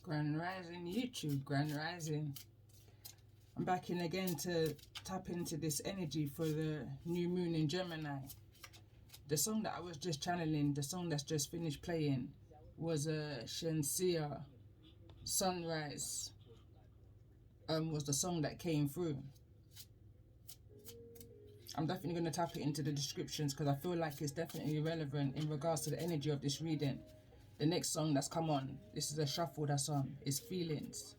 Grand Rising YouTube, Grand Rising. I'm back in again to tap into this energy for the new moon in Gemini. The song that I was just channeling, the song that's just finished playing, was a Shenseea Sunrise. Was the song that came through. I'm definitely going to tap it into the descriptions because I feel like it's definitely relevant in regards to the energy of this reading. The next song that's come on, this is a shuffle that's on, is Feelings.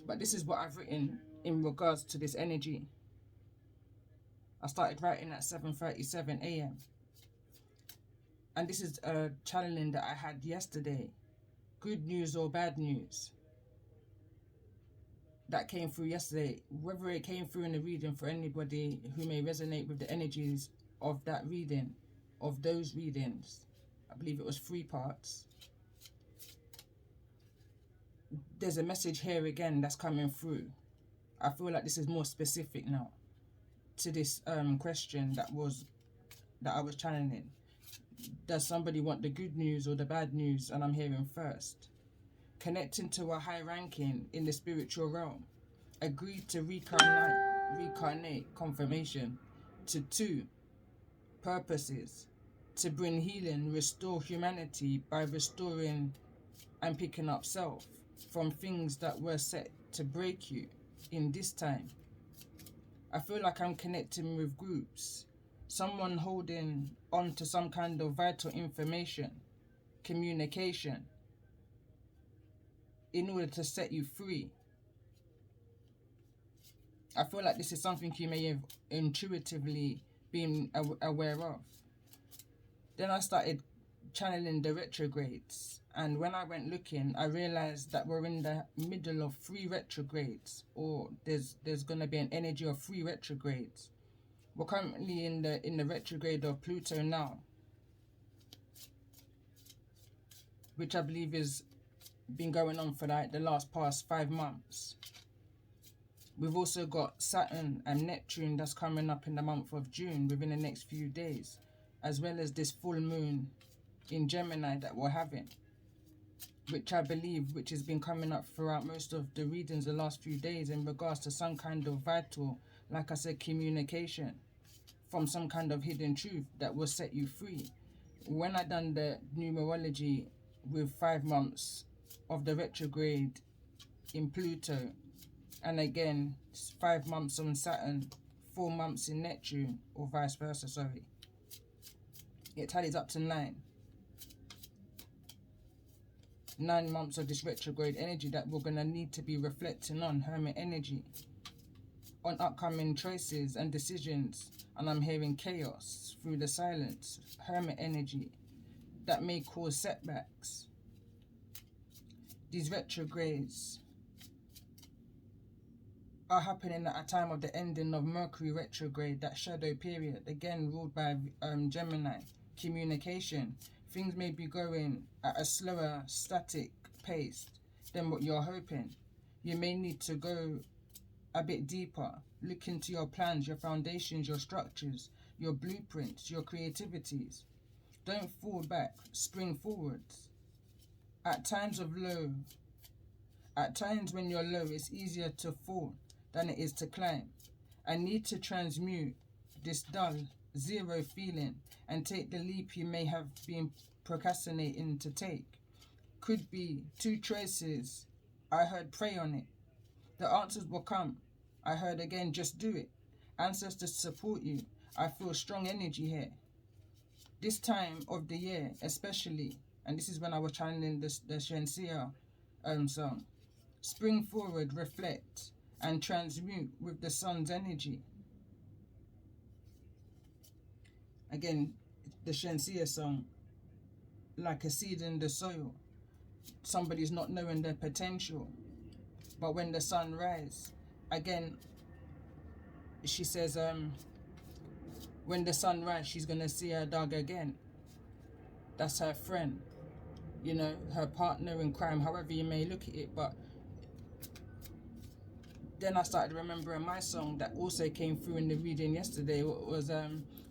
But this is what I've written in regards to this energy. I started writing at 7:37 a.m. And this is a channeling that I had yesterday. Good news or bad news. That came through yesterday. Whether it came through in the reading for anybody who may resonate with the energies of that reading, of those readings. I believe it was 3 parts. There's a message here again that's coming through. I feel like this is more specific now to this question that I was channeling. Does somebody want the good news or the bad news? And I'm hearing first. Connecting to a high ranking in the spiritual realm. Agreed to reincarnate confirmation to 2 purposes. To bring healing, restore humanity by restoring and picking up self from things that were set to break you in this time. I feel like I'm connecting with groups. Someone holding on to some kind of vital information, communication, in order to set you free. I feel like this is something you may have intuitively been aware of. Then I started channeling the retrogrades, and when I went looking, I realized that we're in the middle of 3 retrogrades, or there's gonna be an energy of 3 retrogrades. We're currently in the retrograde of Pluto now, which I believe is been going on for like the past 5 months. We've also got Saturn and Neptune that's coming up in the month of June within the next few days, as well as this full moon in Gemini that we're having, which I believe has been coming up throughout most of the readings the last few days in regards to some kind of vital, like I said, communication from some kind of hidden truth that will set you free. When I done the numerology with 5 months of the retrograde in Pluto, and again 5 months on Saturn, 4 months in Neptune, or vice versa, sorry, it tallies up to 9 months of this retrograde energy that we're going to need to be reflecting on, hermit energy, on upcoming choices and decisions. And I'm hearing chaos through the silence, hermit energy that may cause setbacks. These retrogrades are happening at a time of the ending of Mercury retrograde, that shadow period, again ruled by Gemini. Communication. Things may be going at a slower, static pace than what you're hoping. You may need to go a bit deeper. Look into your plans, your foundations, your structures, your blueprints, your creativities. Don't fall back, spring forwards. At times when you're low, it's easier to fall than it is to climb. I need to transmute this dull, zero feeling and take the leap you may have been procrastinating to take. Could be 2 choices. I heard pray on it. The answers will come. I heard again, just do it. Ancestors support you. I feel strong energy here. This time of the year especially, and this is when I was channeling the Shenseea song. Spring forward, reflect, and transmute with the sun's energy. Again, the Shenseea song, like a seed in the soil. Somebody's not knowing their potential. But when the sun rises, again, she says, when the sun rises, she's going to see her dog again. That's her friend, you know, her partner in crime, however you may look at it. But then I started remembering my song that also came through in the reading yesterday. It was,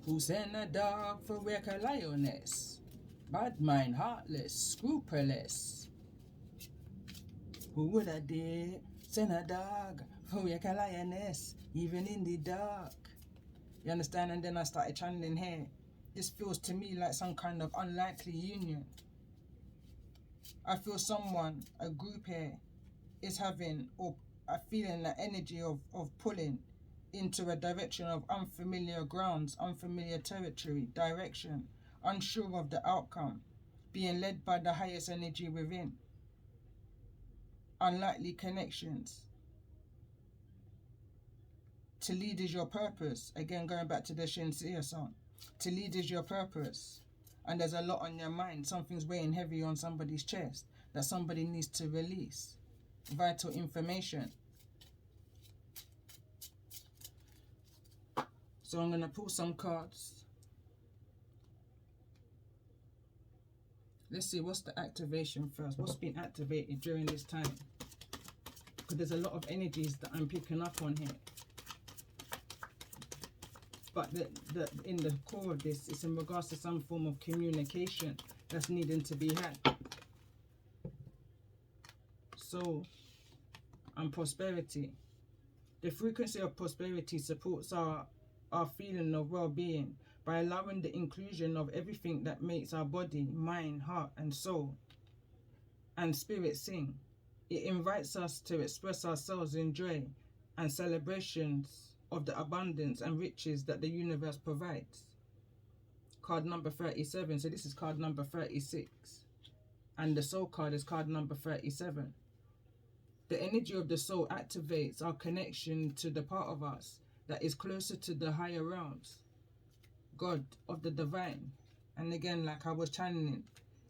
who sent a dog for wake a lioness? Bad mind, heartless, scrupulous. Who would I dare send a dog for a lioness, even in the dark? You understand? And then I started channeling here. This feels to me like some kind of unlikely union. I feel someone, a group here, is having or feeling the energy of pulling into a direction of unfamiliar grounds, unfamiliar territory, direction, unsure of the outcome, being led by the highest energy within. Unlikely connections. To lead is your purpose. Again, going back to the Shinsia song. To lead is your purpose. And there's a lot on your mind. Something's weighing heavy on somebody's chest that somebody needs to release. Vital information. So I'm going to pull some cards. Let's see, what's the activation first? What's been activated during this time? Because there's a lot of energies that I'm picking up on here. But in the core of this, it's in regards to some form of communication that's needing to be had. Soul and prosperity. The frequency of prosperity supports our feeling of well-being by allowing the inclusion of everything that makes our body, mind, heart, and soul and spirit sing. It invites us to express ourselves in joy and celebrations of the abundance and riches that the universe provides. Card number 37. So this is card number 36. And the soul card is card number 37. The energy of the soul activates our connection to the part of us that is closer to the higher realms, God of the divine. And again, like I was channeling,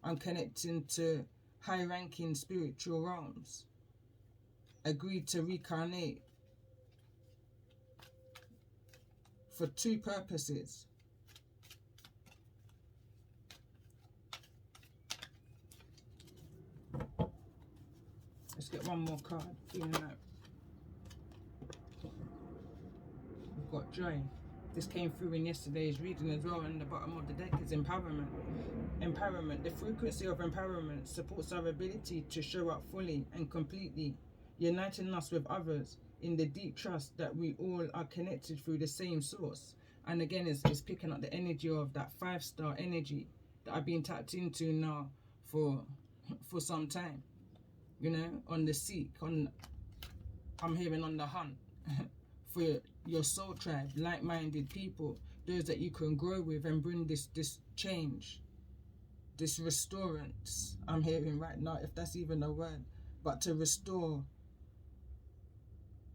I'm connecting to high-ranking spiritual realms. Agreed to reincarnate for two purposes. Let's get one more card. Feeling like we've got joy. This came through in yesterday's reading as well, and the bottom of the deck is empowerment. Empowerment. The frequency of empowerment supports our ability to show up fully and completely, uniting us with others in the deep trust that we all are connected through the same source. And again, it's picking up the energy of that 5-star energy that I've been tapped into now for some time. You know, on the seek, I'm hearing on the hunt for your soul tribe, like-minded people, those that you can grow with and bring this change, this restorance. I'm hearing right now, if that's even a word, but to restore.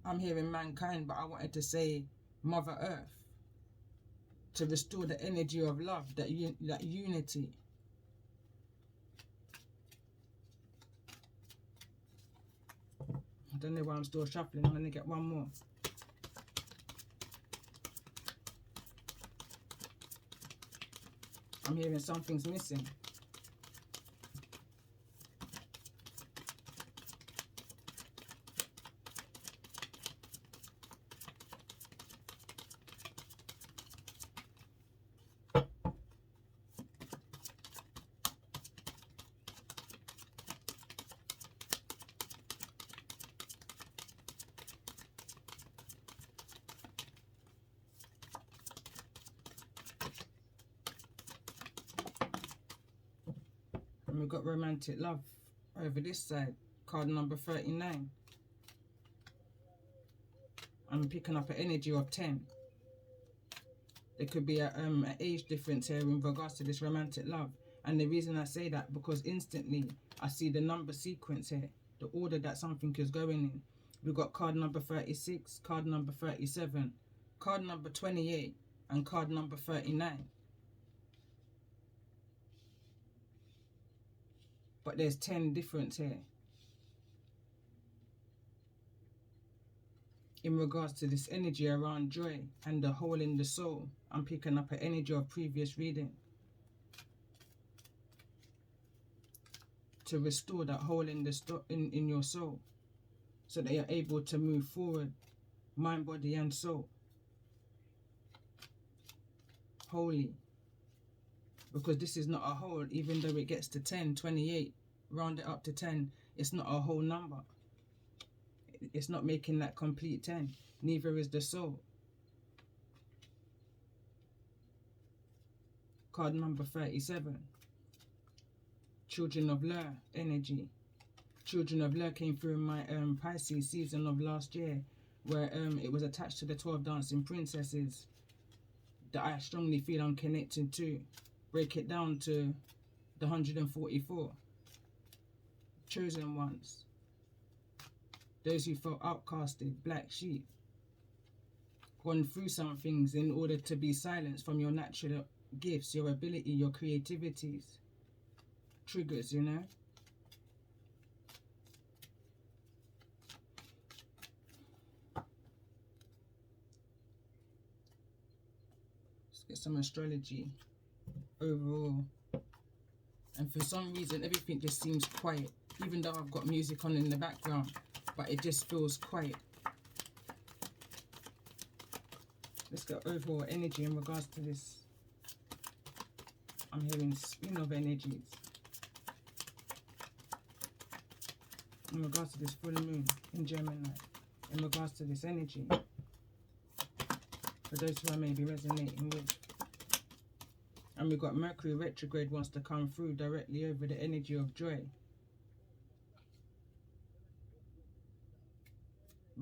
I'm hearing mankind, but I wanted to say Mother Earth, to restore the energy of love, that unity. I don't know why I'm still shuffling. I'm going to get one more. I'm hearing something's missing. And we've got romantic love over this side, card number 39. I'm picking up an energy of 10. There could be an age difference here in regards to this romantic love. And the reason I say that, because instantly I see the number sequence here, the order that something is going in. We've got card number 36, card number 37, card number 28, and card number 39. But there's 10 difference here. In regards to this energy around joy and the hole in the soul, I'm picking up an energy of previous reading. To restore that hole in in your soul, so that you're able to move forward, mind, body, and soul. Wholly. Because this is not a whole, even though it gets to 10, 28, round it up to 10, it's not a whole number. it's not making that complete 10. Neither is the soul. Card number 37. Children of Lur energy. Children of Lur came through in my Pisces season of last year, where it was attached to the 12 dancing princesses that I strongly feel I'm connected to. Break it down to the 144. Chosen ones. Those who felt outcasted, black sheep. Gone through some things in order to be silenced from your natural gifts, your ability, your creativities. Triggers, you know. Let's get some astrology overall. And for some reason, everything just seems quiet, even though I've got music on in the background, but it just feels quiet. Let's get overall energy in regards to this. I'm hearing spin of energies. In regards to this full moon in Gemini. In regards to this energy. For those who I may be resonating with. And we've got Mercury retrograde wants to come through directly over the energy of joy.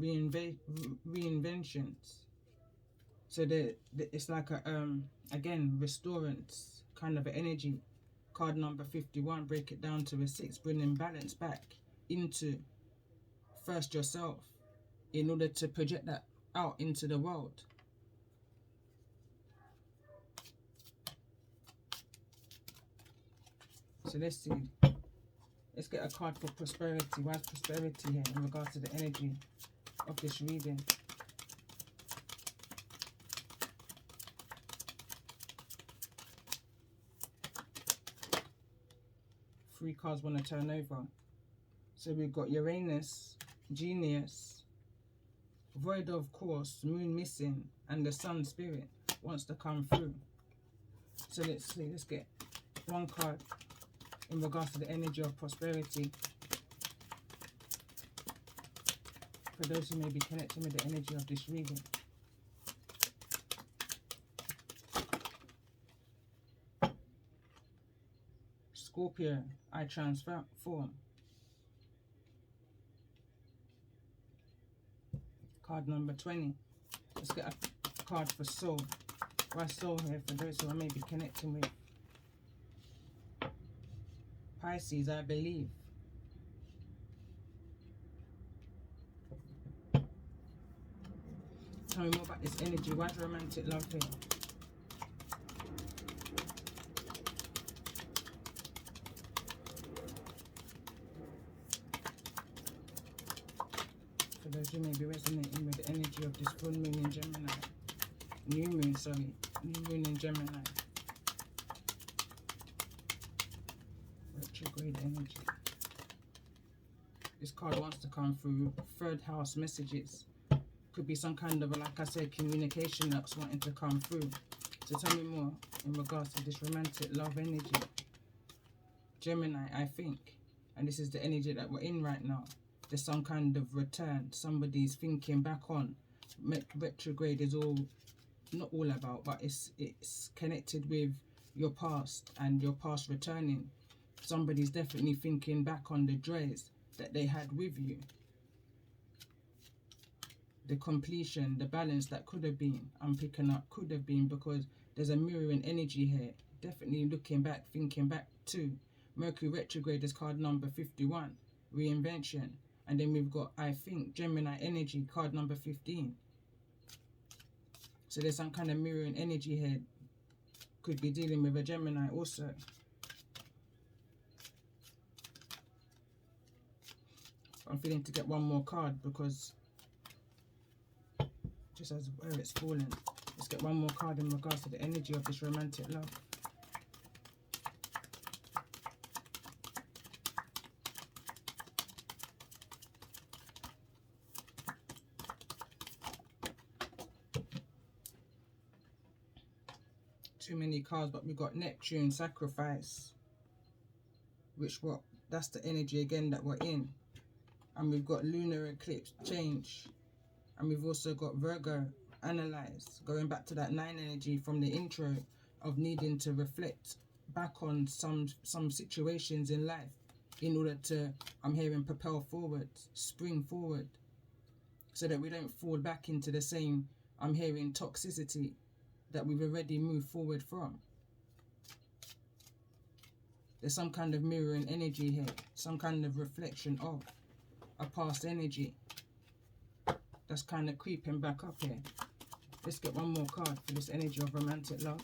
Reinventions. So it's like a again, restorance kind of an energy. Card number 51, break it down to a 6, bringing balance back into first yourself in order to project that out into the world. So let's see. Let's get a card for prosperity. Why is prosperity here in regards to the energy of this reading? Three cards want to turn over. So we've got Uranus, Genius, Void of Course, Moon missing, and the Sun Spirit wants to come through. So let's see. Let's get one card in regards to the energy of prosperity. For those who may be connecting with the energy of this reading. Scorpio, I transform. Card number 20. Let's get a card for soul. Why soul here for those who I may be connecting with? Pisces, I believe. Tell me more about this energy. Why is romantic love here? For those who may be resonating with the energy of this full moon in Gemini. New moon, sorry. New moon in Gemini. Retrograde energy. This card wants to come through third house messages. Could be some kind of, like I said, communication that's wanting to come through. So tell me more in regards to this romantic love energy. Gemini, I think, and this is the energy that we're in right now. There's some kind of return. Somebody's thinking back on. Retrograde is all, not all about, but it's connected with your past and your past returning. Somebody's definitely thinking back on the joys that they had with you. The completion, the balance that could have been, I'm picking up could have been, because there's a mirroring energy here. Definitely looking back, thinking back to. Mercury retrograde is card number 51, reinvention. And then we've got, I think, Gemini energy, card number 15. So there's some kind of mirroring energy here. Could be dealing with a Gemini also. I'm feeling to get one more card because just as where it's fallen. Let's get one more card in regards to the energy of this romantic love. Too many cards, but we've got Neptune, sacrifice. That's the energy again that we're in. And we've got lunar eclipse change. And we've also got Virgo analyze, going back to that 9 energy from the intro of needing to reflect back on some situations in life in order to, I'm hearing, propel forward, spring forward, so that we don't fall back into the same, I'm hearing, toxicity that we've already moved forward from. There's some kind of mirroring energy here, some kind of reflection of a past energy that's kind of creeping back up here. Let's get one more card for this energy of romantic love.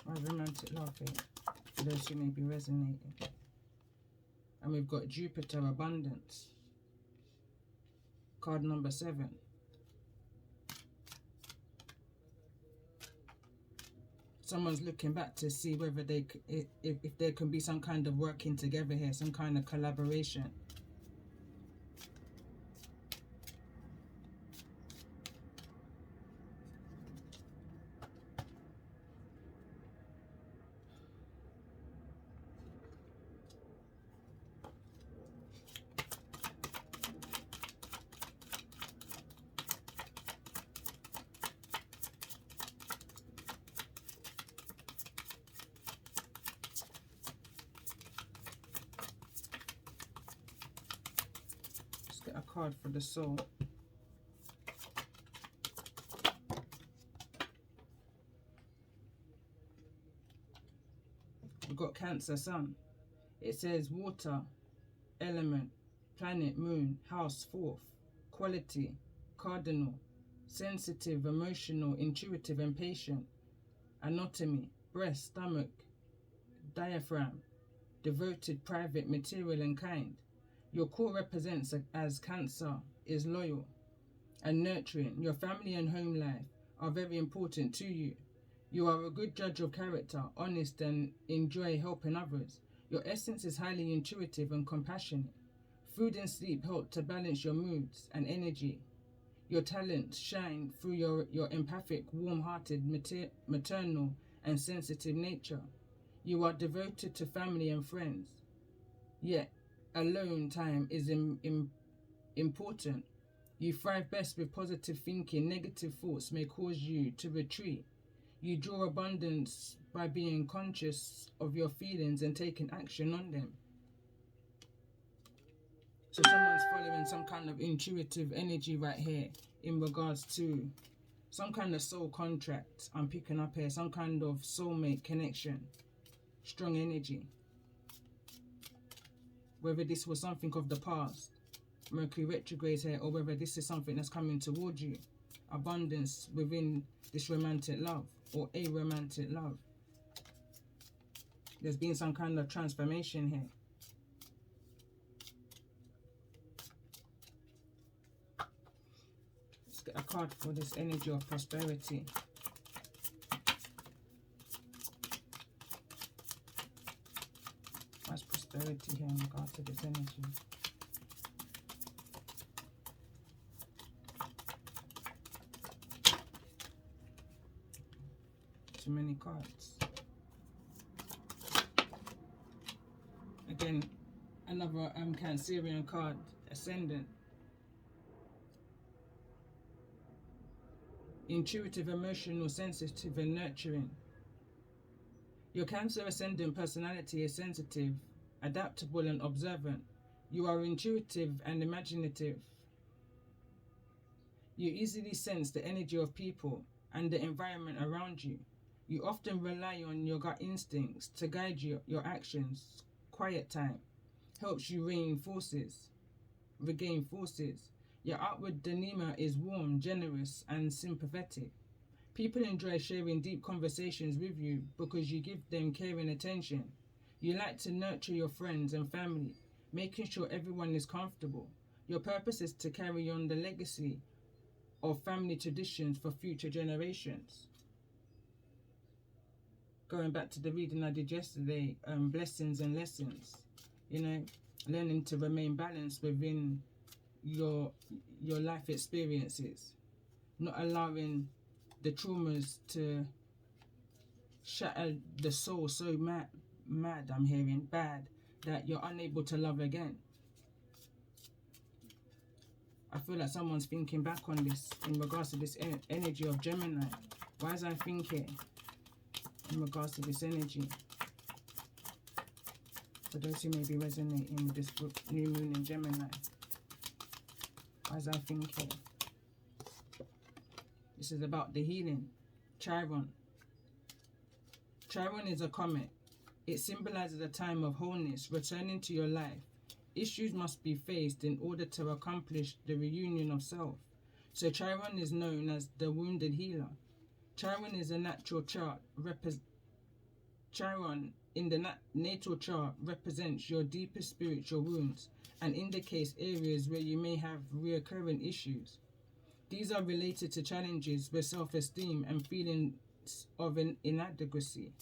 Why romantic love here, for those who may be resonating. And we've got Jupiter abundance. Card number 7. Someone's looking back to see whether they, if there can be some kind of working together here, some kind of collaboration. Get a card for the soul. We've got Cancer Sun. It says water, element, planet, moon, house, 4th, quality, cardinal, sensitive, emotional, intuitive, and patient, anatomy, breast, stomach, diaphragm, devoted, private, material, and kind. Your core represents as Cancer is loyal and nurturing. Your family and home life are very important to you. You are a good judge of character, honest, and enjoy helping others. Your essence is highly intuitive and compassionate. Food and sleep help to balance your moods and energy. Your talents shine through your empathic, warm-hearted, maternal, and sensitive nature. You are devoted to family and friends. Yet, alone time is important. You thrive best with positive thinking. Negative thoughts may cause you to retreat. You draw abundance by being conscious of your feelings and taking action on them. So someone's following some kind of intuitive energy right here in regards to some kind of soul contract. I'm picking up here some kind of soulmate connection. Strong energy. Whether this was something of the past, Mercury retrograde here, or whether this is something that's coming towards you. Abundance within this romantic love, or a romantic love. There's been some kind of transformation here. Let's get a card for this energy of prosperity. What's prosperity here in regard to this energy? Too many cards. Again, another Cancerian card, Ascendant. Intuitive, emotional, sensitive, and nurturing. Your Cancer Ascendant personality is sensitive, adaptable, and observant. You are intuitive and imaginative. You easily sense the energy of people and the environment around you. You often rely on your gut instincts to guide your actions. Quiet time helps you regain forces. Your outward demeanor is warm, generous, and sympathetic. People enjoy sharing deep conversations with you because you give them caring attention. You like to nurture your friends and family, making sure everyone is comfortable. Your purpose is to carry on the legacy of family traditions for future generations. Going back to the reading I did yesterday, blessings and lessons. You know, learning to remain balanced within your life experiences, not allowing the traumas to shatter the soul so mad, I'm hearing bad, that you're unable to love again. I feel like someone's thinking back on this in regards to this energy of Gemini. Why is I thinking in regards to this energy? For those who may be resonating with this new moon in Gemini. Why is I thinking? This is about the healing. Prt1. Prt1 is a comet. It symbolizes a time of wholeness, returning to your life. Issues must be faced in order to accomplish the reunion of self. So Prt1 is known as the wounded healer. Prt1 is a natural chart. Prt1 in the natal chart represents your deepest spiritual wounds and indicates areas where you may have recurring issues. These are related to challenges with self-esteem and feelings of inadequacy.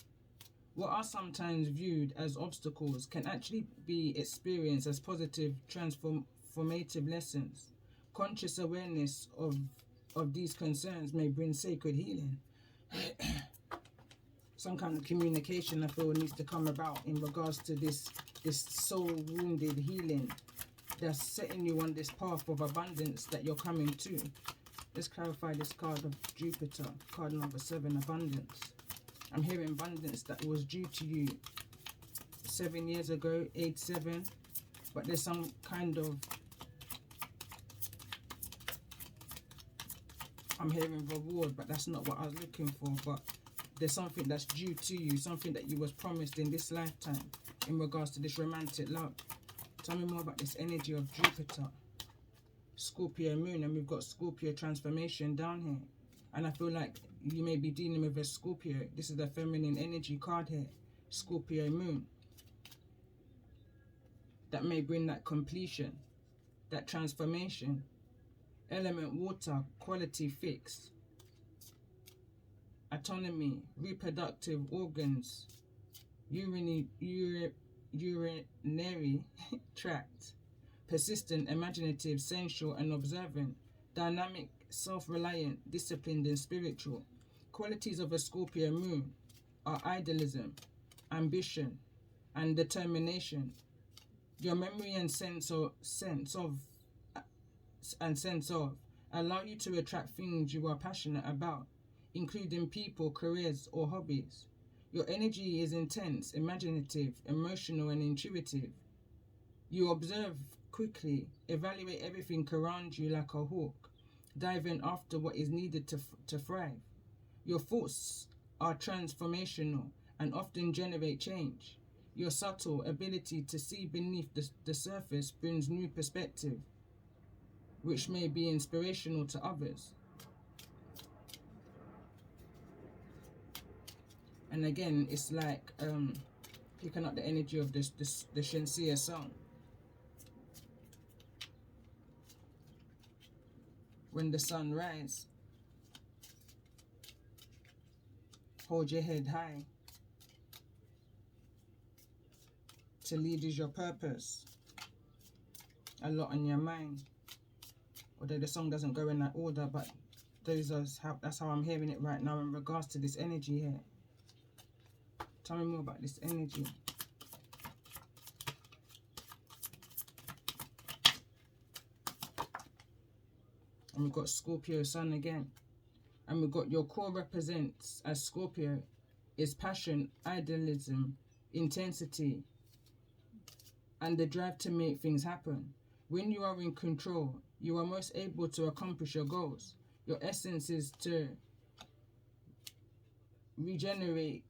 What are sometimes viewed as obstacles can actually be experienced as positive, transformative lessons. Conscious awareness of these concerns may bring sacred healing. Some kind of communication I feel needs to come about in regards to this soul wounded healing that's setting you on this path of abundance that you're coming to. Let's clarify this card of Jupiter, card number 7, abundance. I'm hearing abundance that was due to you 7 years ago, age 7, but there's some kind of, I'm hearing reward, but that's not what I was looking for, but there's something that's due to you, something that you was promised in this lifetime in regards to this romantic love. Tell me more about this energy of Jupiter, Scorpio Moon, and we've got Scorpio transformation down here. And I feel like you may be dealing with a Scorpio. This is the feminine energy card here, Scorpio Moon. That may bring that completion, that transformation. Element water, quality fix. Autonomy, reproductive organs, urinary tract. Persistent, imaginative, sensual and observant. Dynamic, self-reliant, disciplined and spiritual. Qualities of a Scorpio moon are idealism, ambition and determination. Your memory and sense of allow you to attract things you are passionate about, including people, careers or hobbies. Your energy is intense, imaginative, emotional and intuitive. You observe quickly, evaluate everything around you like a hawk, diving after what is needed to thrive. Your thoughts are transformational and often generate change. Your subtle ability to see beneath the surface brings new perspective, which may be inspirational to others. And again, it's like picking up the energy of the Shensia song. When the sun rises, hold your head high. To lead is your purpose. A lot on your mind. Although the song doesn't go in that order, but that's how I'm hearing it right now in regards to this energy here. Tell me more about this energy. And we've got Scorpio Sun again. And we've got your core represents as Scorpio is passion, idealism, intensity, and the drive to make things happen. When you are in control, you are most able to accomplish your goals. Your essence is to regenerate,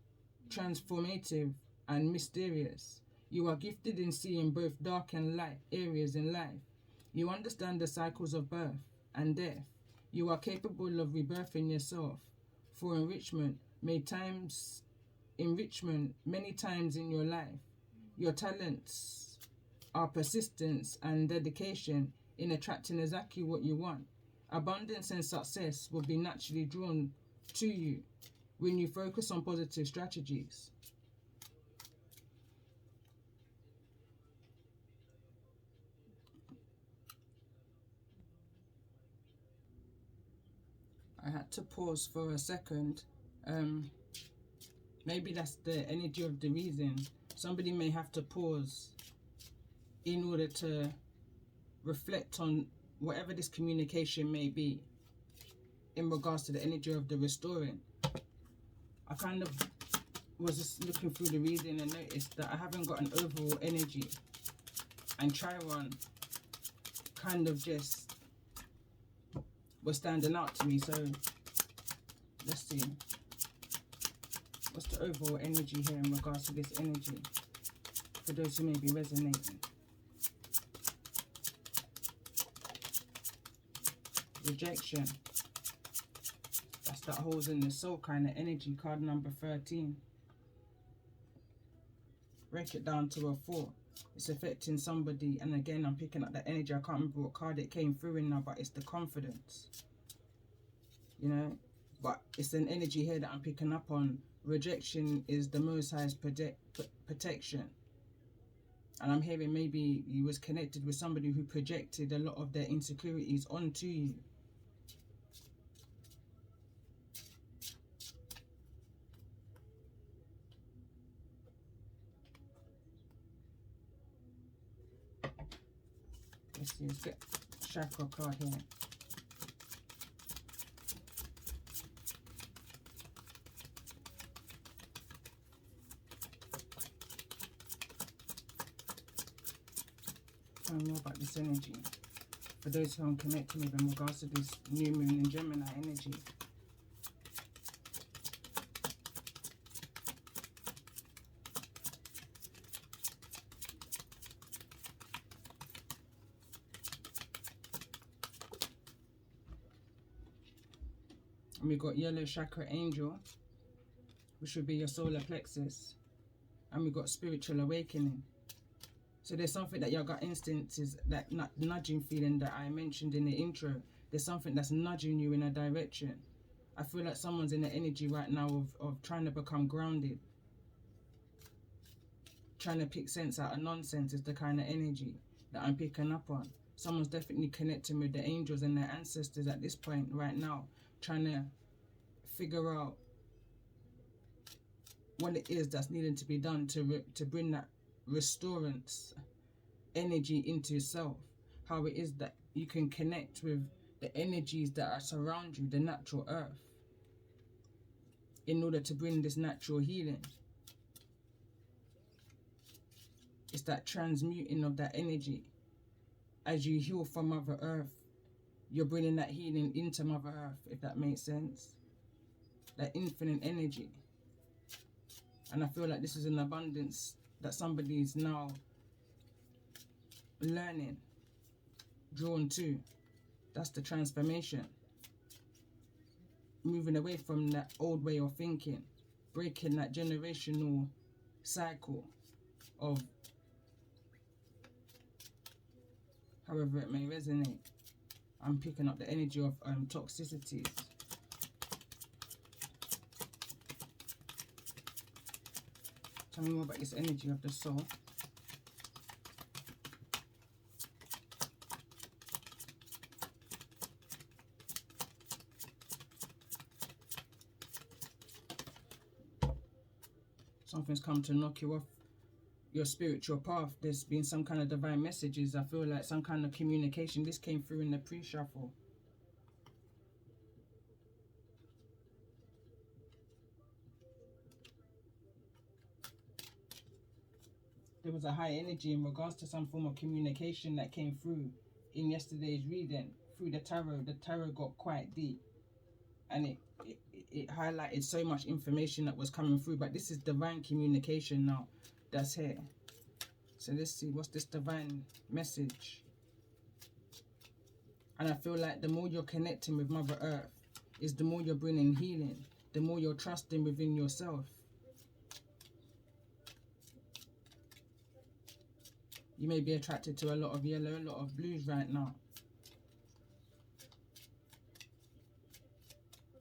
transformative, and mysterious. You are gifted in seeing both dark and light areas in life. You understand the cycles of birth and death. You are capable of rebirthing yourself for enrichment many times in your life. Your talents are persistence and dedication in attracting exactly what you want. Abundance and success will be naturally drawn to you when you focus on positive strategies. I had to pause for a second Maybe that's the energy of the reason. Somebody may have to pause in order to reflect on whatever this communication may be in regards to the energy of the restoring. I kind of was just looking through the reading and noticed that I haven't got an overall energy, and Prt1 kind of just was standing out to me. So let's see, what's the overall energy here in regards to this energy for those who may be resonating. Rejection, that's that holes in the soul kind of energy, card number 13. Break it down to a 4. It's affecting somebody, and again I'm picking up that energy. I can't remember what card it came through in now, but it's the confidence, you know. But it's an energy here that I'm picking up on. Rejection is the Most High's protection, and I'm hearing maybe you was connected with somebody who projected a lot of their insecurities onto you. Let's see, let's get chakra card here. Tell me more about this energy for those who I'm connecting with in regards to this new moon in Gemini energy. And we got yellow chakra angel, which would be your solar plexus, and we got spiritual awakening. So there's something that your gut instinct is, that nudging feeling that I mentioned in the intro. There's something that's nudging you in a direction. I feel like someone's in the energy right now of trying to become grounded, trying to pick sense out of nonsense is the kind of energy that I'm picking up on. Someone's definitely connecting with the angels and their ancestors at this point right now, trying to figure out what it is that's needing to be done to bring that restorance energy into yourself. How it is that you can connect with the energies that are surround you, the natural earth, in order to bring this natural healing. It's that transmuting of that energy. As you heal from Mother Earth, you're bringing that healing into Mother Earth, if that makes sense. That infinite energy. And I feel like this is an abundance that somebody is now learning, drawn to. That's the transformation. Moving away from that old way of thinking, breaking that generational cycle of however it may resonate. I'm picking up the energy of toxicities. Tell me more about this energy of the soul. Something's come to knock you off your spiritual path. There's been some kind of divine messages. I feel like some kind of communication. This came through in the pre-shuffle. There was a high energy in regards to some form of communication that came through in yesterday's reading. Through the tarot got quite deep, and it highlighted so much information that was coming through. But this is divine communication now that's here. So let's see, what's this divine message? And I feel like the more you're connecting with Mother Earth, is the more you're bringing healing, the more you're trusting within yourself. You may be attracted to a lot of yellow, a lot of blues right now.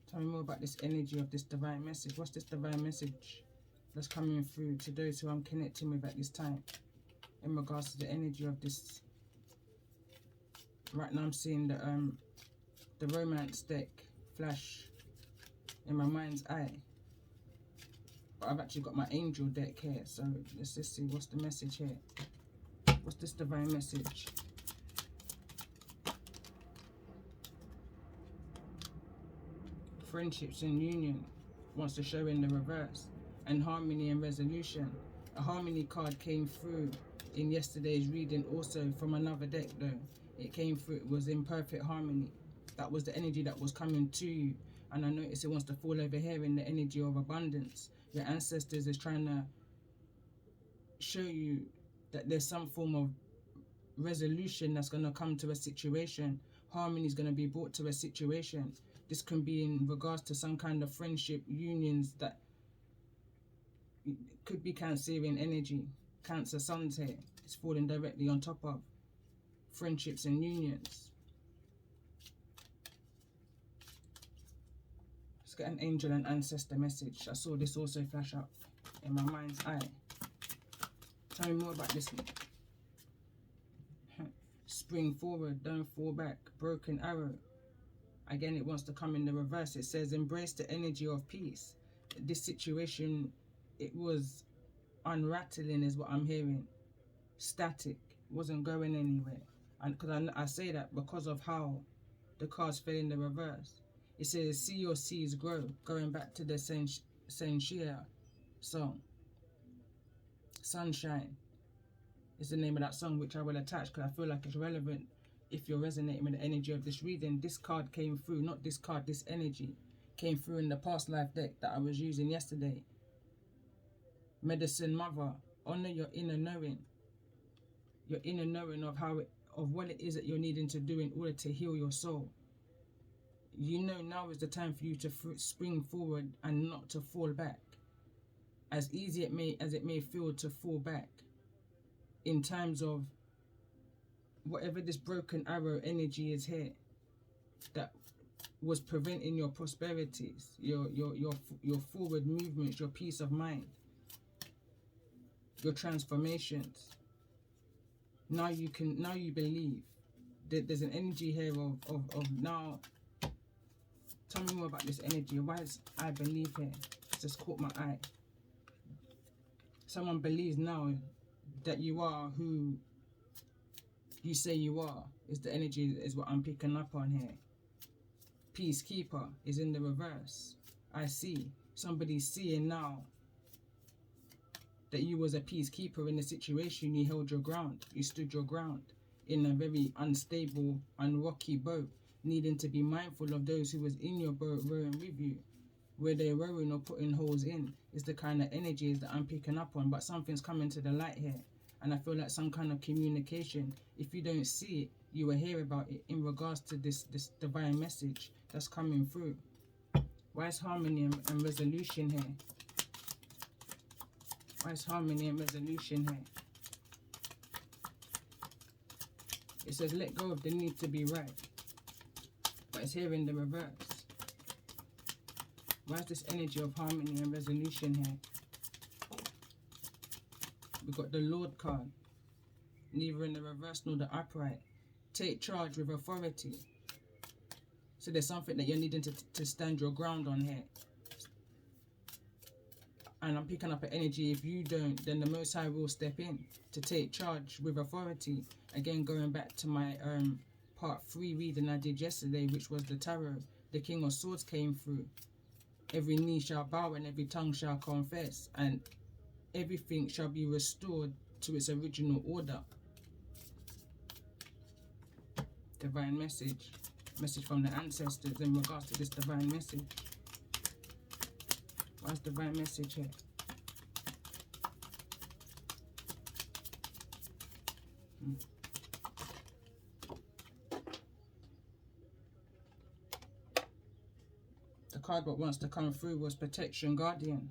Tell me more about this energy of this divine message. What's this divine message that's coming through to those who I'm connecting with at this time in regards to the energy of this? Right now I'm seeing the romance deck flash in my mind's eye. But I've actually got my angel deck here, so let's just see what's the message here. What's this divine message? Friendships and union wants to show in the reverse, and harmony and resolution. A harmony card came through in yesterday's reading, also from another deck though. It came through, it was in perfect harmony. That was the energy that was coming to you. And I notice it wants to fall over here in the energy of abundance. Your ancestors is trying to show you that there's some form of resolution that's going to come to a situation. Harmony is going to be brought to a situation. This can be in regards to some kind of friendship, unions that could be Cancerian energy. Cancer suns here. It's falling directly on top of friendships and unions. Let's get an angel and ancestor message. I saw this also flash up in my mind's eye. Tell me more about this one. Spring forward, don't fall back. Broken arrow. Again, it wants to come in the reverse. It says, embrace the energy of peace. This situation, it was unrattling is what I'm hearing. Static. Wasn't going anywhere. And because I say that because of how the cards fell in the reverse. It says, see your seeds grow. Going back to the Senshia song. Sunshine is the name of that song, which I will attach because I feel like it's relevant if you're resonating with the energy of this reading. This card came through, not this card, this energy came through in the past life deck that I was using yesterday. Medicine Mother, honor your inner knowing. Your inner knowing of of what it is that you're needing to do in order to heal your soul. You know now is the time for you to spring forward and not to fall back. As easy as it may feel to fall back in times of whatever this broken arrow energy is here that was preventing your prosperities, your forward movements, your peace of mind, your transformations. Now you believe that there's an energy here of now. Tell me more about this energy. Why is I believe here? It's just caught my eye. Someone believes now that you are who you say you are. Is the energy is what I'm picking up on here. Peacekeeper is in the reverse. I see. Somebody's seeing now that you was a peacekeeper in the situation. You held your ground. You stood your ground in a very unstable and rocky boat, needing to be mindful of those who was in your boat rowing with you. Where they're rowing or putting holes in is the kind of energies that I'm picking up on. But something's coming to the light here. And I feel like some kind of communication. If you don't see it, you will hear about it in regards to this divine message that's coming through. Why is harmony and resolution here? Why is harmony and resolution here? It says let go of the need to be right. But it's here in the reverse. Why is this energy of harmony and resolution here? We've got the Lord card. Neither in the reverse nor the upright. Take charge with authority. So there's something that you're needing to stand your ground on here. And I'm picking up an energy. If you don't, then the Most High will step in to take charge with authority. Again, going back to my part 3 reading I did yesterday, which was the tarot. The King of Swords came through. Every knee shall bow and every tongue shall confess, and everything shall be restored to its original order. Divine message. Message from the ancestors in regards to this divine message. What's divine message here? The card what wants to come through was protection, guardian.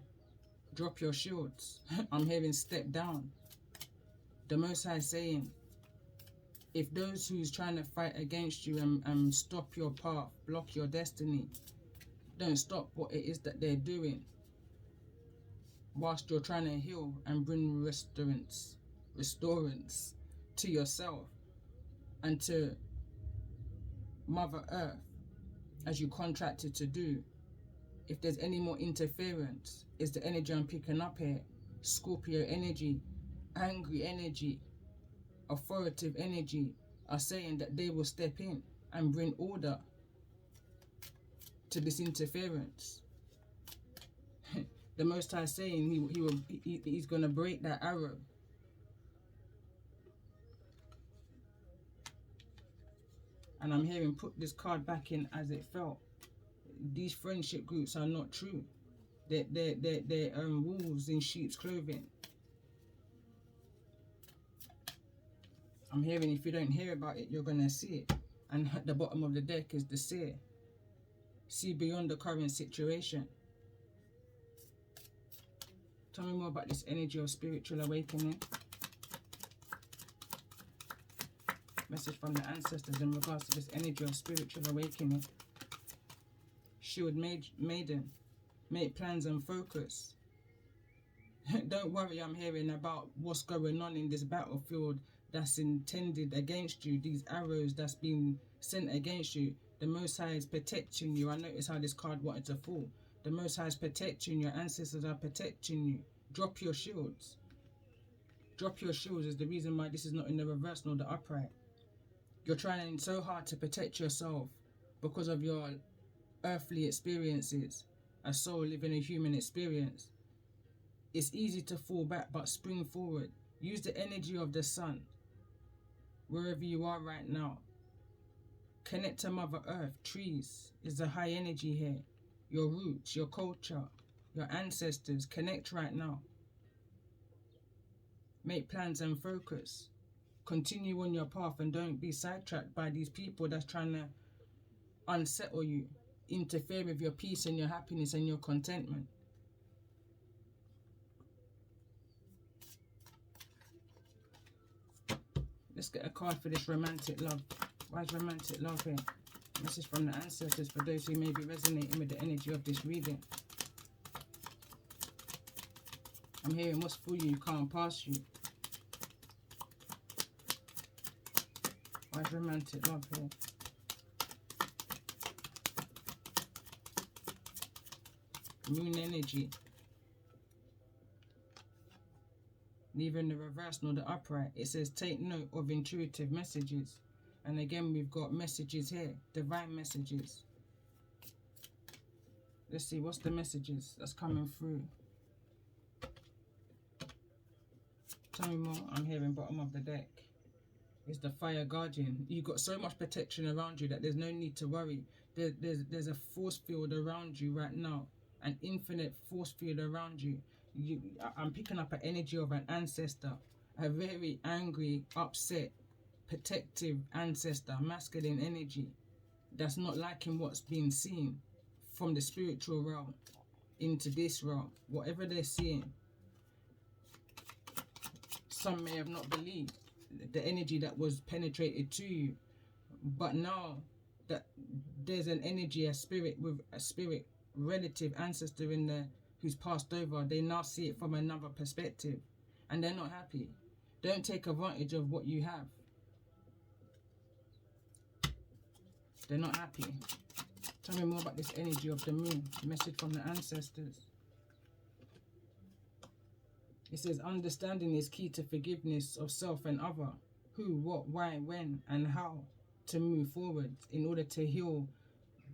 Drop your shields. I'm hearing step down. The Most High saying, if those who's trying to fight against you and stop your path, block your destiny, don't stop what it is that they're doing, whilst you're trying to heal and bring restorance to yourself and to Mother Earth, as you contracted to do. if there's any more interference, is the energy I'm picking up here. Scorpio energy, angry energy, authoritative energy are saying that they will step in and bring order to this interference. The Most High saying he's going to break that arrow. And I'm hearing put this card back in as it felt. These friendship groups are not true. They're wolves in sheep's clothing. I'm hearing if you don't hear about it, you're going to see it. And at the bottom of the deck is the seer. See beyond the current situation. Tell me more about this energy of spiritual awakening. Message from the ancestors in regards to this energy of spiritual awakening. Shield maiden. Make plans and focus. Don't worry, I'm hearing about what's going on in this battlefield that's intended against you. These arrows that's been sent against you. The Most High is protecting you. I noticed how this card wanted to fall. The Most High is protecting you. Your ancestors are protecting you. Drop your shields. Drop your shields is the reason why this is not in the reverse nor the upright. You're trying so hard to protect yourself because of your earthly experiences. A soul living a human experience. It's easy to fall back, but spring forward. Use the energy of the sun. Wherever you are right now. Connect to Mother Earth. Trees is the high energy here. Your roots, your culture, your ancestors. Connect right now. Make plans and focus. Continue on your path and don't be sidetracked by these people that's trying to unsettle you. Interfere with your peace and your happiness and your contentment. Let's get a card for this romantic love. Why is romantic love here? Message from the ancestors for those who may be resonating with the energy of this reading. I'm hearing what's for you can't pass you. Why is romantic love here? Moon energy. Neither in the reverse nor the upright. It says take note of intuitive messages. And again we've got messages here. Divine messages. Let's see what's the messages that's coming through. Tell me more. I'm hearing bottom of the deck. It's the fire guardian. You've got so much protection around you that there's no need to worry. There's a force field around you right now. An infinite force field around you. I'm picking up an energy of an ancestor. A very angry, upset, protective ancestor. Masculine energy. That's not liking what's being seen from the spiritual realm into this realm. Whatever they're seeing. Some may have not believed the energy that was penetrated to you. But now that there's an energy, a spirit with a spirit relative ancestor in there who's passed over, they now see it from another perspective and they're not happy. Don't take advantage of what you have. They're not happy. Tell me more about this energy of the moon. Message from the ancestors. It says understanding is key to forgiveness of self and other. Who, what, why, when and how to move forward in order to heal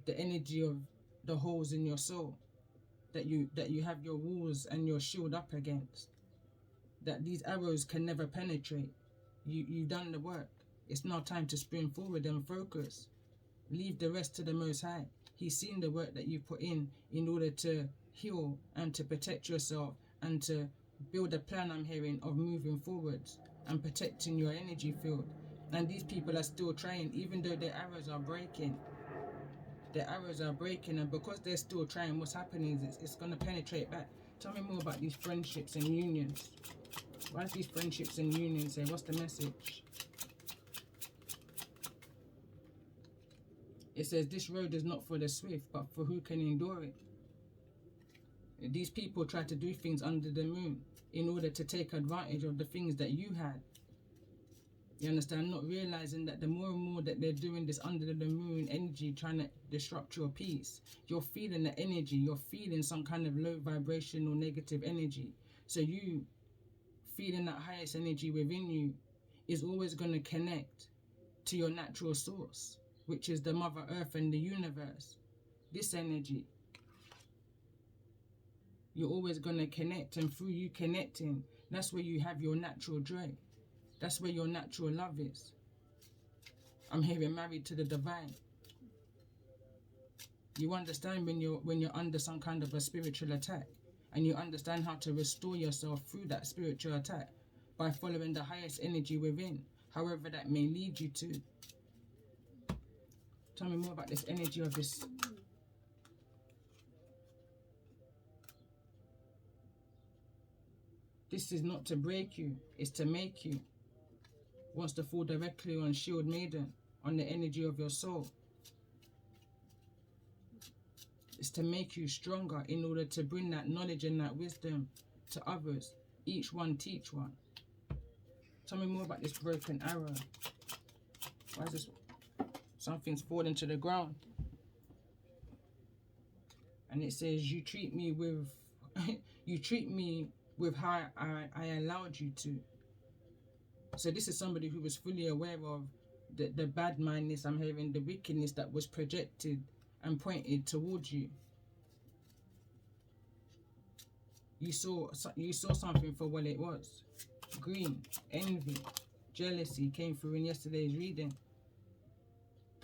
the energy of the holes in your soul that you have your walls and your shield up against, that these arrows can never penetrate. You've done the work. It's now time to spring forward and focus. Leave the rest to the Most High. He's seen the work that you put in order to heal and to protect yourself and to build a plan, I'm hearing, of moving forwards and protecting your energy field. And these people are still trying, even though their arrows are breaking. Their arrows are breaking, and because they're still trying, what's happening is it's going to penetrate back. Tell me more about these friendships and unions. Why is these friendships and unions here? What's the message? It says this road is not for the swift, but for who can endure it. These people try to do things under the moon in order to take advantage of the things that you had. You understand? Not realizing that the more and more that they're doing this under the moon energy, trying to disrupt your peace, you're feeling the energy, you're feeling some kind of low vibrational negative energy. So you feeling that highest energy within you is always going to connect to your natural source, which is the Mother Earth and the universe. This energy, you're always going to connect, and through you connecting, that's where you have your natural joy. That's where your natural love is. I'm hearing married to the divine. You understand when you're under some kind of a spiritual attack, and you understand how to restore yourself through that spiritual attack by following the highest energy within, however that may lead you to. Tell me more about this energy of this. This is not to break you, it's to make you. Wants to fall directly on Shield Maiden, on the energy of your soul. It's to make you stronger in order to bring that knowledge and that wisdom to others. Each one teach one. Tell me more about this broken arrow. Why is this? Something's falling to the ground. And it says, you treat me with how I allowed you to. So this is somebody who was fully aware of the bad mindness I'm hearing, the wickedness that was projected and pointed towards you. You saw something for what it was. Green, envy, jealousy came through in yesterday's reading.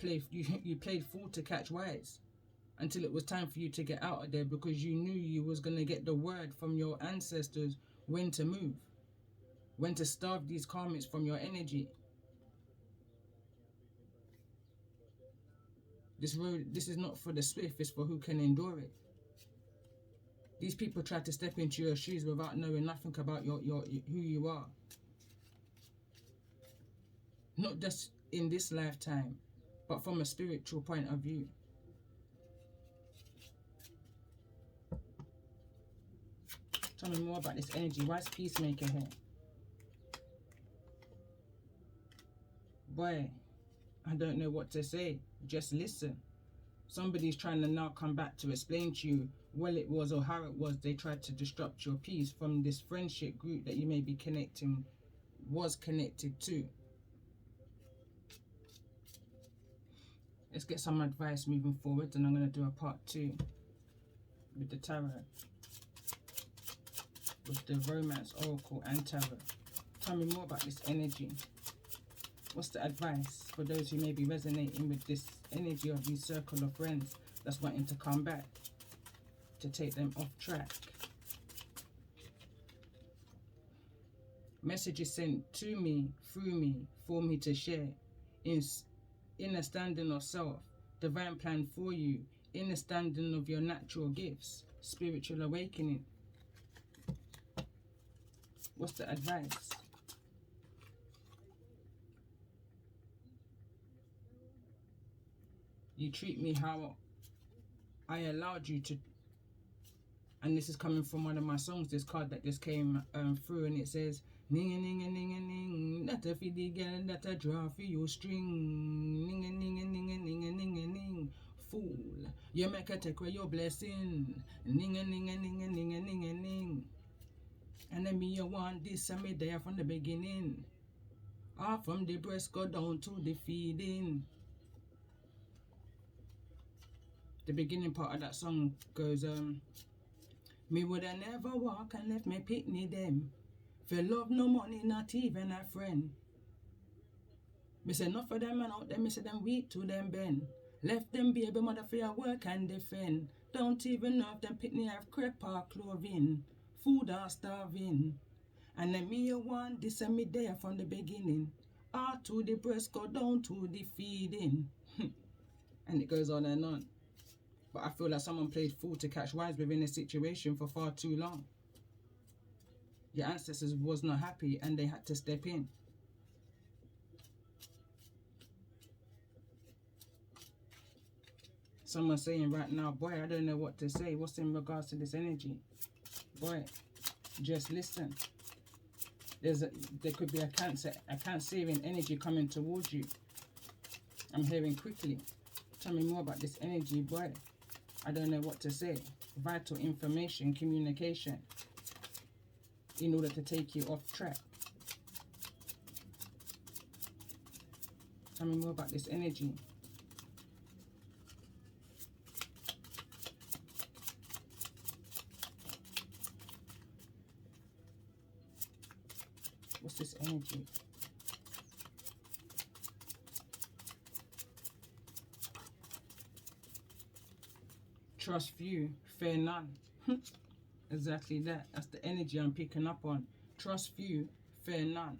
You played fool to catch wise until it was time for you to get out of there, because you knew you was going to get the word from your ancestors when to move. When to starve these karmics from your energy. This road, this is not for the swift, it's for who can endure it. These people try to step into your shoes without knowing nothing about who you are. Not just in this lifetime, but from a spiritual point of view. Tell me more about this energy. Why is Peacemaker here? Boy, I don't know what to say. Just listen. Somebody's trying to now come back to explain to you what it was or how it was they tried to disrupt your peace from this friendship group that you may be was connected to. Let's get some advice moving forward, and I'm going to do a part 2 with the tarot, with the romance oracle and tarot. Tell me more about this energy. What's the advice for those who may be resonating with this energy of these circle of friends that's wanting to come back, to take them off track? Messages sent to me, through me, for me to share. Inner standing of self, divine plan for you, inner standing of your natural gifts, spiritual awakening. What's the advice? You treat me how I allowed you to. And this is coming from one of my songs, this card that just came through, and it says, ning a ning a ning a ning, that a for the girl that a draw for your string. Ning a ning a ning a ning a ning a ning. Fool, you make a take away your blessing. Ning a ning a ning a ning a ning a ning. And then me you want this and me there from the beginning. From the breast go down to the feeding. The beginning part of that song goes, me woulda never walk and left me pitney them. For love no money, not even a friend. Me say enough of them and out them, me say them weak to them bend. Left them baby mother for your work and defend. Don't even know if them pitney have crepe or clothing. Food or starving. And then me you want this and me there from the beginning. To the breast go down to the feeding. And it goes on and on. But I feel like someone played fool to catch wise within a situation for far too long. Your ancestors was not happy and they had to step in. Someone's saying right now, boy, I don't know what to say. What's in regards to this energy? Boy, just listen. There could be a Cancerian energy coming towards you. I'm hearing quickly. Tell me more about this energy, boy. I don't know what to say. Vital information, communication, in order to take you off track. Tell me more about this energy. What's this energy? Trust few, fear none. Exactly that. That's the energy I'm picking up on. Trust few, fear none.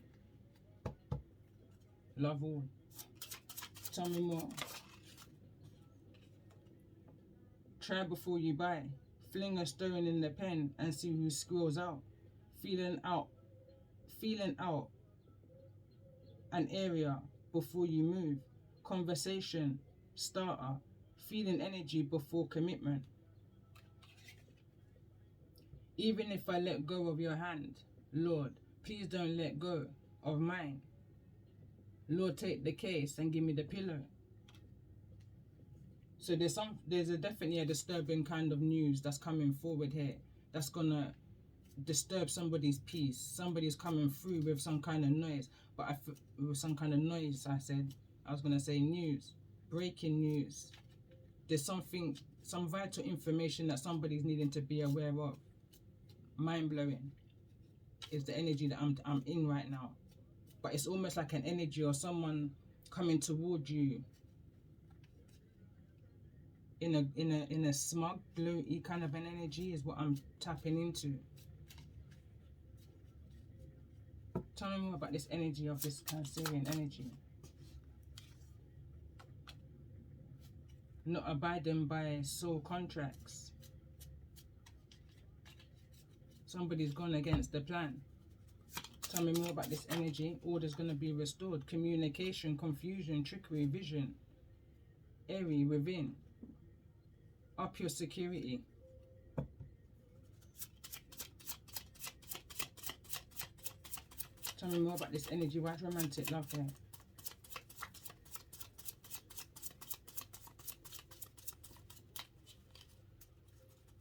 Love all. Tell me more. Try before you buy. Fling a stone in the pen and see who squeals out. Feeling out an area before you move. Conversation starter. Feeling energy before commitment. Even if I let go of your hand, Lord, please don't let go of mine. Lord, take the case and give me the pillow. So there's definitely a disturbing kind of news that's coming forward here. That's gonna disturb somebody's peace. Somebody's coming through with some kind of noise. But with some kind of noise, I was gonna say news, breaking news. There's some vital information that somebody's needing to be aware of. Mind blowing is the energy that I'm in right now. But it's almost like an energy or someone coming toward you in a smug, glowy kind of an energy is what I'm tapping into. Tell me more about this energy of this Cancerian energy. Not abiding by soul contracts. Somebody's gone against the plan. Tell me more about this energy. Order's going to be restored. Communication, confusion, trickery, vision. Airy within. Up your security. Tell me more about this energy. Why romantic love here?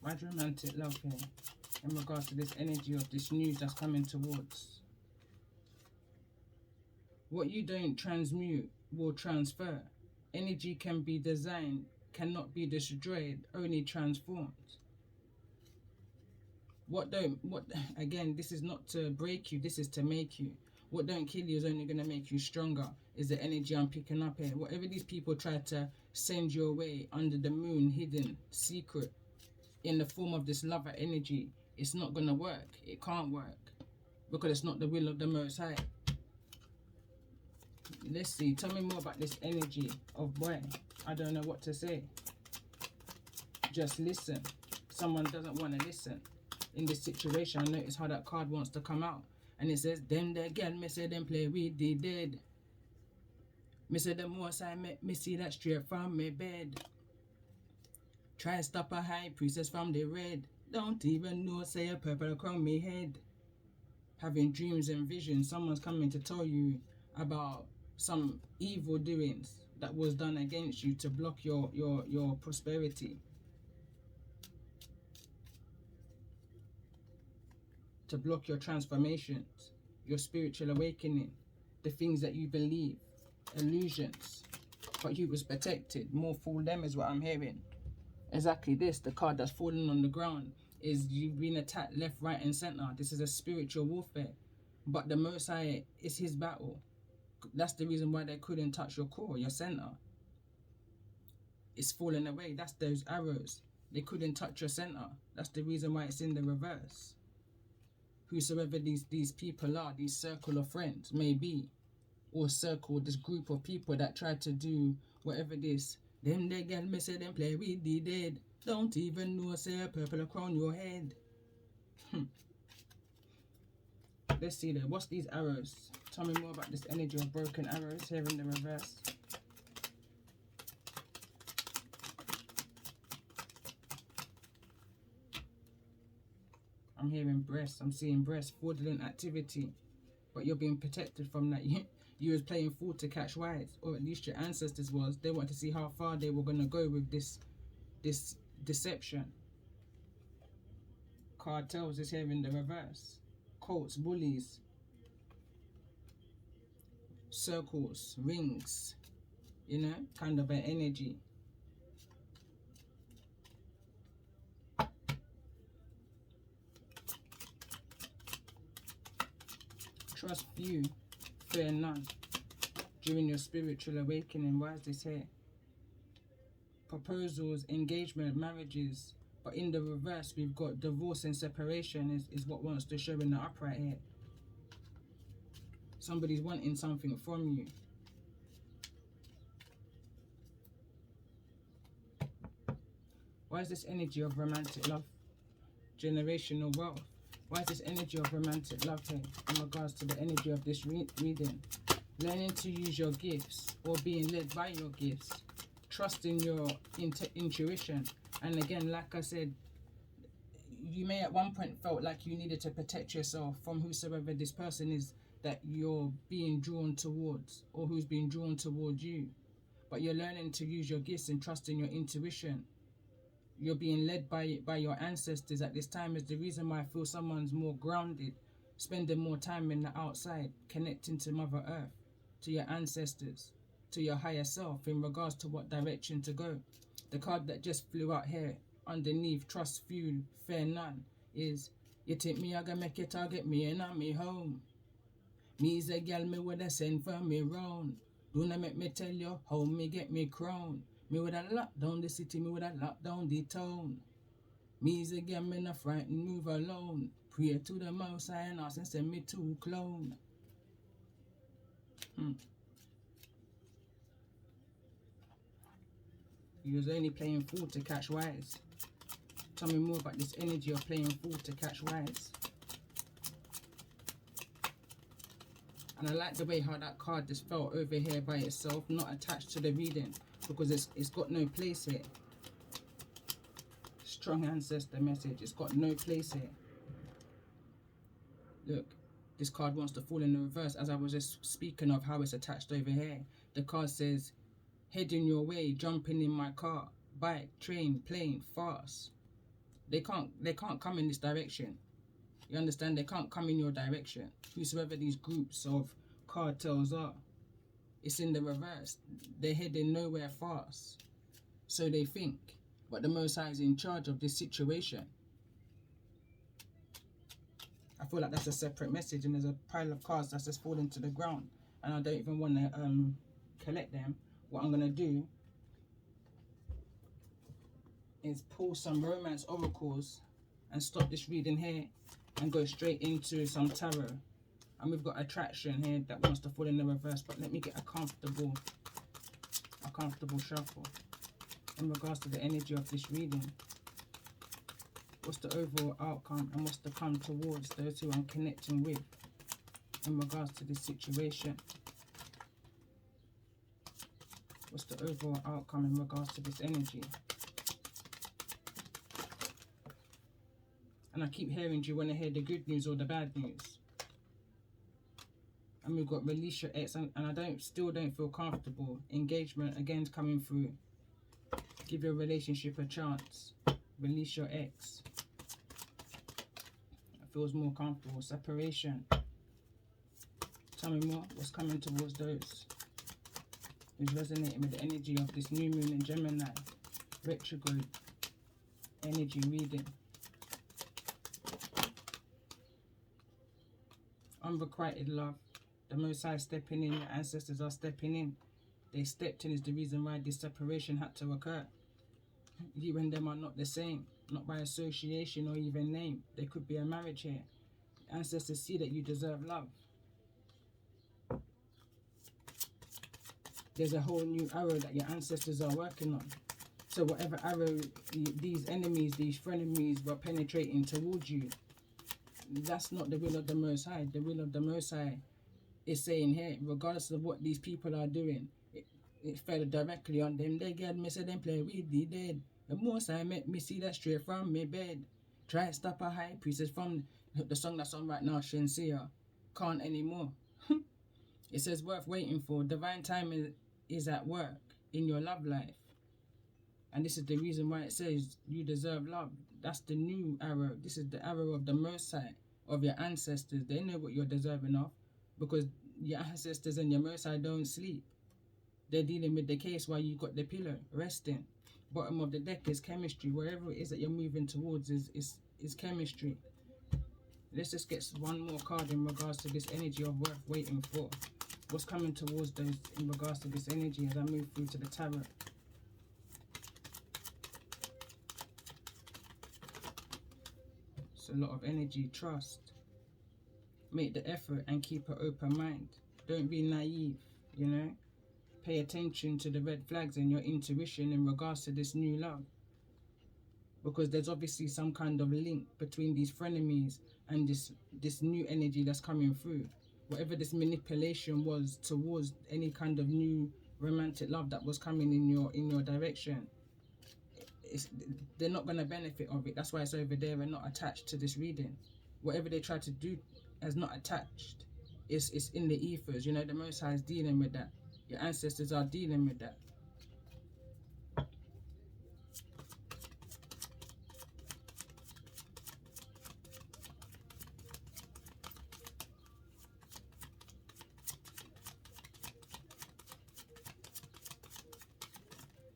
Why romantic love here? In regards to this energy of this news that's coming towards. What you don't transmute will transfer. Energy can be designed, cannot be destroyed, only transformed. Again, this is not to break you, this is to make you. What don't kill you is only going to make you stronger, is the energy I'm picking up here. Whatever these people try to send your way under the moon, hidden, secret, in the form of this lover energy, it's not going to work. It can't work. Because it's not the will of the Most High. Let's see. Tell me more about this energy of boy. I don't know what to say. Just listen. Someone doesn't want to listen. In this situation, I notice how that card wants to come out. And it says, them the girl, me say them play with the dead. Me say the Most High make me see that straight from my bed. Try stop a high priestess from the red. Don't even know say a purple crown me head. Having dreams and visions. Someone's coming to tell you about some evil doings that was done against you to block your prosperity. To block your transformations, your spiritual awakening, the things that you believe, illusions. But you was protected. More fool them is what I'm hearing. Exactly this, the card that's falling on the ground, is you've been attacked left, right and center. This is a spiritual warfare. But the Most High is his battle. That's the reason why they couldn't touch your core, your center. It's falling away. That's those arrows. They couldn't touch your center. That's the reason why it's in the reverse. Whosoever these people are, these circle of friends may be, or circle, this group of people that try to do whatever this. Them they get me say them play with the dead. Don't even know say a purple crown your head. Let's see there. What's these arrows? Tell me more about this energy of broken arrows here in the reverse. I'm hearing breasts. I'm seeing breasts. Fraudulent activity. but you're being protected from that. You was playing fool to catch wise, or at least your ancestors was. They wanted to see how far they were going to go with this deception. Cartels is here in the reverse. Cults, bullies, circles, rings, you know, kind of an energy. Trust few, fear none. During your spiritual awakening, why is this here? Proposals, engagement, marriages. But in the reverse, we've got divorce and separation is what wants to show in the upright here. Somebody's wanting something from you. Why is this energy of romantic love? Generational wealth. Why is this energy of romantic love here in regards to the energy of this reading? Learning to use your gifts or being led by your gifts. Trusting your intuition. And again, like I said, you may at one point felt like you needed to protect yourself from whosoever this person is that you're being drawn towards, or who's being drawn towards you. But you're learning to use your gifts and trust in your intuition. You're being led by your ancestors at this time is the reason why I feel someone's more grounded, spending more time in the outside, connecting to Mother Earth, to your ancestors, to your higher self in regards to what direction to go. The card that just flew out here underneath, trust few, fear none, is you think me I gonna make it target me and I'm me home. Me's a gal me woulda send for me round. Do not make me tell you how me get me crown. Me woulda lock down the city, me woulda lock down the town. Me's a gal me not frightened, move alone. Pray to the mouse and ask and send me to clone. You was only playing fool to catch wise. Tell me more about this energy of playing fool to catch wise. And I like the way how that card just felt over here by itself, not attached to the reading, because it's got no place here. Strong ancestor message, it's got no place here. Look, this card wants to fall in the reverse, as I was just speaking of how it's attached over here. The card says, heading your way, jumping in my car, bike, train, plane, fast. They can't come in this direction. You understand? They can't come in your direction. Whosoever these groups of cartels are, it's in the reverse. They're heading nowhere fast. So they think. But the Most High is in charge of this situation. I feel like that's a separate message, and there's a pile of cards that's just falling to the ground. And I don't even want to collect them. What I'm going to do is pull some romance oracles and stop this reading here and go straight into some tarot. And we've got attraction here that wants to fall in the reverse, but let me get a comfortable shuffle in regards to the energy of this reading. What's the overall outcome, and what's the come towards those who I'm connecting with in regards to this situation? What's the overall outcome in regards to this energy? And I keep hearing, do you want to hear the good news or the bad news? And we've got release your ex, and I still don't feel comfortable. Engagement, again, is coming through. Give your relationship a chance. Release your ex. It feels more comfortable. Separation. Tell me more. What's coming towards those who's resonating with the energy of this new moon in Gemini? Retrograde energy reading. Unrequited love. The Most High stepping in. Your ancestors are stepping in. They stepped in is the reason why this separation had to occur. You and them are not the same. Not by association or even name. There could be a marriage here. Ancestors see that you deserve love. There's a whole new arrow that your ancestors are working on. So whatever arrow these enemies, these frenemies were penetrating towards you, that's not the will of the Most High. The will of the Most High is saying here, regardless of what these people are doing, it fell directly on them. They get me, say them play with the dead. The Most High make me see that straight from me bed. Try to stop a high priestess from the song that's on right now, Shensia. can't anymore. It says worth waiting for. Divine time is at work in your love life. And this is the reason why it says you deserve love. That's the new arrow. This is the arrow of the Most High, of your ancestors. They know what you're deserving of, because your ancestors and your Most High don't sleep. They're dealing with the case while you got the pillow, resting. Bottom of the deck is chemistry. Wherever it is that you're moving towards is chemistry. Let's just get one more card in regards to this energy of worth waiting for. What's coming towards those in regards to this energy as I move through to the tarot? It's a lot of energy. Trust. Make the effort and keep an open mind. Don't be naive, you know. Pay attention to the red flags and your intuition in regards to this new love. Because there's obviously some kind of link between these frenemies and this new energy that's coming through. Whatever this manipulation was towards any kind of new romantic love that was coming in your direction, they're not going to benefit of it. That's why it's over there and not attached to this reading. Whatever they try to do as not attached, it's in the ethers. You know, the Most High is dealing with that. Your ancestors are dealing with that.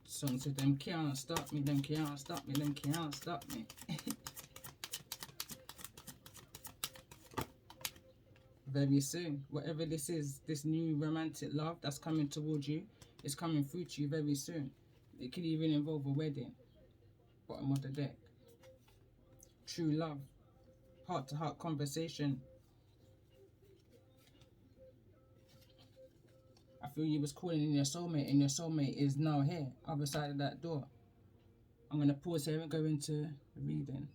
Song said, them can't stop me, them can't stop me, them can't stop me. Very soon, whatever this is, this new romantic love that's coming towards you, is coming through to you very soon. It could even involve a wedding. Bottom of the deck. True love. Heart-to-heart conversation. I feel you was calling in your soulmate, and your soulmate is now here, other side of that door. I'm going to pause here and go into the reading.